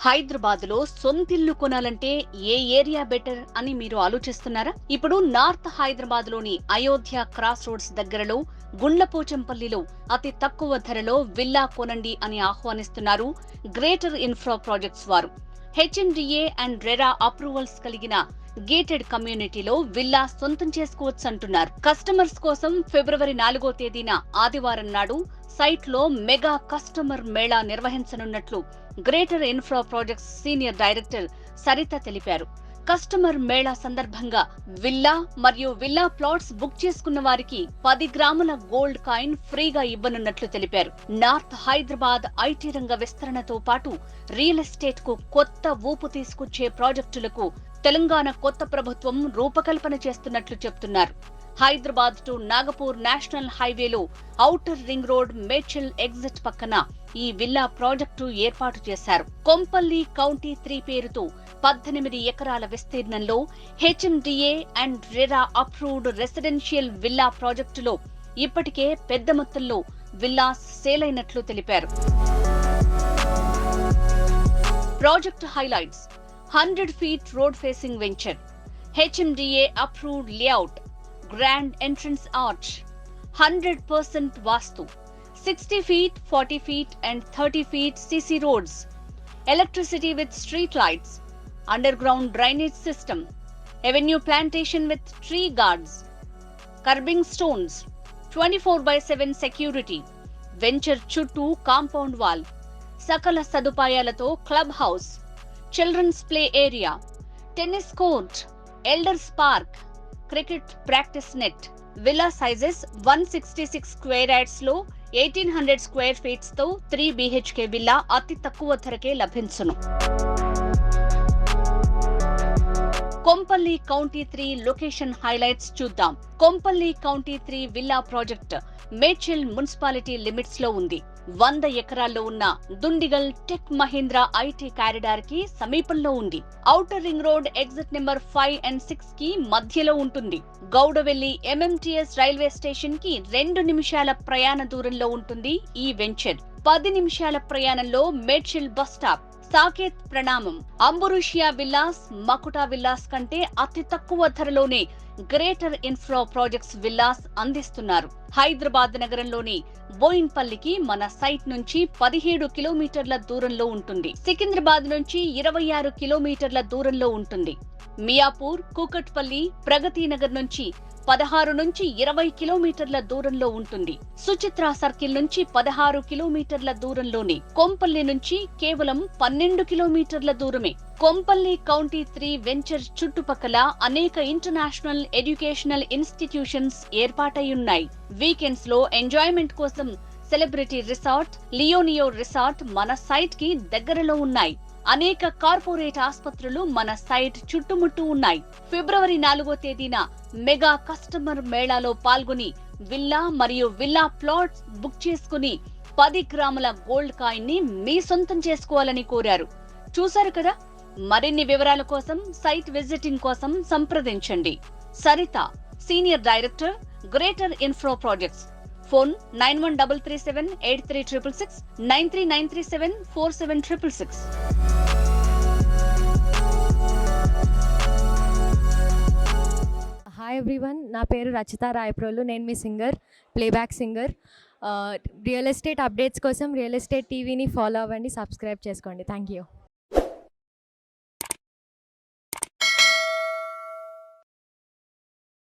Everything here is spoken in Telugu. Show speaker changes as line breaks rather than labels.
హైదరాబాద్లో సొంతిల్లు కొనాలంటే ఏ ఏరియా బెటర్ అని మీరు ఆలోచిస్తున్నారా? ఇప్పుడు నార్త్ హైదరాబాద్లోని అయోధ్య క్రాస్ రోడ్స్ దగ్గరలో గుండ్లపోచంపల్లిలో అతి తక్కువ ధరలో విల్లా కొనండి అని ఆహ్వానిస్తున్నారు గ్రేటర్ ఇన్ఫ్రా ప్రాజెక్ట్స్ వారు. హెచ్ఎండిఏ అండ్ రెరా అప్రూవల్స్ కలిగిన గేటెడ్ కమ్యూనిటీలో విల్లా సొంతం చేసుకోవచ్చు అంటున్నారు. కస్టమర్స్ కోసం ఫిబ్రవరి 4వ తేదీన ఆదివారం నాడు సైట్ లో మెగా కస్టమర్ మేళా నిర్వహించనున్నట్లు greater Infra projects senior director Saritha తెలిపారు. కస్టమర్ మేళా సందర్భంగా విల్లా మరియు విల్లా ప్లాట్స్ బుక్ చేసుకున్న వారికి 10 గ్రాముల గోల్డ్ కాయిన్ ఫ్రీగా ఇవ్వనున్నట్లు తెలిపారు. నార్త్ హైదరాబాద్ ఐటీ రంగ విస్తరణతో పాటు రియల్ ఎస్టేట్ కు కొత్త ఊపు తీసుకొచ్చే ప్రాజెక్టులకు తెలంగాణ కొత్త ప్రభుత్వం రూపకల్పన చేస్తున్నట్లు చెప్తున్నారు. హైదరాబాద్ టు నాగపూర్ నేషనల్ హైవేలో outer ring road Medchal exit పక్కన ఈ విల్లా ప్రాజెక్టు ఏర్పాటు చేశారు. కొంపల్లి కౌంటీ 3 పేరుతో 18 ఎకరాల విస్తీర్ణంలో HMDA and RERA approved residential villa ప్రాజెక్టులో ఇప్పటికే పెద్ద మొత్తంలో విల్లాస్ సేల్ అయినట్లు తెలిపారు. Project highlights: 100 feet road facing venture, HMDA approved layout, grand entrance arch, 100% vastu, 60 feet, 40 feet and 30 feet CC roads, electricity with street lights, underground drainage system, avenue plantation with tree guards, curbing stones, 24/7 security, venture chuttu compound wall, sakala sadupayalato club house, children's play area, tennis court, elders park, cricket practice net. Villa sizes 166 square yards లో 1800 స్క్వేర్ ఫీట్స్ తో 3 BHK విల్లా అతి తక్కువ ధరకే లభించును. కొంపల్లి కౌంటీ 3 లొకేషన్ హైలైట్స్ చూద్దాం. Kompally county 3 villa project Medchal municipality limits లో ఉంది. 100 ఎకరాల్లో ఉన్న Dundigal tech Mahindra IT corridor కి సమీపంలో ఉంది. Outer ring road exit number 5 and 6 కి మధ్యలో ఉంటుంది. గౌడవెల్లి MMTS రైల్వే స్టేషన్ కి 2 నిమిషాల ప్రయాణ దూరంలో ఉంటుంది ఈ వెంచర్. 10 నిమిషాల ప్రయాణంలో మేడ్చల్ బస్ స్టాప్, సాకేత్ ప్రణామం, అంబురుషియా విల్లాస్, మకుటా విల్లాస్ కంటే అతి తక్కువ ధరలోనే గ్రేటర్ ఇన్ఫ్రా ప్రాజెక్ట్స్ విల్లాస్ అందిస్తున్నారు. హైదరాబాద్ నగరంలోని బోయిన్పల్లికి మన సైట్ నుంచి 17 కిలోమీటర్ల దూరంలో ఉంటుంది. సికింద్రాబాద్ నుంచి 26 కిలోమీటర్ల దూరంలో ఉంటుంది. మియాపూర్, కూకట్పల్లి, ప్రగతి నగర్ నుంచి 16 నుంచి 20 కిలోమీటర్ల దూరంలో ఉంటుంది. సుచిత్ర సర్కిల్ నుంచి 16 కిలోమీటర్ల దూరంలోనే. కొంపల్లి నుంచి కేవలం 12 కిలోమీటర్ల దూరమే. కొంపల్లి కౌంటీ 3 వెంచర్ చుట్టుపక్కల అనేక ఇంటర్నేషనల్ ఎడ్యుకేషనల్ ఇన్స్టిట్యూషన్స్ ఏర్పాటయ్యున్నాయి. వీకెండ్స్ లో ఎంజాయ్మెంట్ కోసం సెలబ్రిటీ రిసార్ట్, లియోనియో రిసార్ట్ మన సైట్ కి దగ్గరలో ఉన్నాయి. అనేక కార్పొరేట్ ఆసుపత్రులు మన సైట్ చుట్టుముట్టు ఉన్నాయి. ఫిబ్రవరి 4వ తేదీన మెగా కస్టమర్ మేళాలో పాల్గొని విల్లా మరియు విల్లా ప్లాట్స్ బుక్ చేసుకుని 10 గ్రాముల గోల్డ్ కాయిన్ ని మీ సొంతం చేసుకోవాలని కోరారు. చూశారు కదా? మరిన్ని వివరాల కోసం సైట్ విజిటింగ్ కోసం సంప్రదించండి. Saritha, senior director, Greater Infra Projects. Phone 9133783666, 9393747666.
Hi everyone, నా పేరు రచిత రాయప్రోలు. నేను మీ singer, playback singer. Real estate updates కోసం రియల్ ఎస్టేట్ టీవీని ఫాలో అవ్వండి, సబ్స్క్రైబ్ చేసుకోండి. Thank you.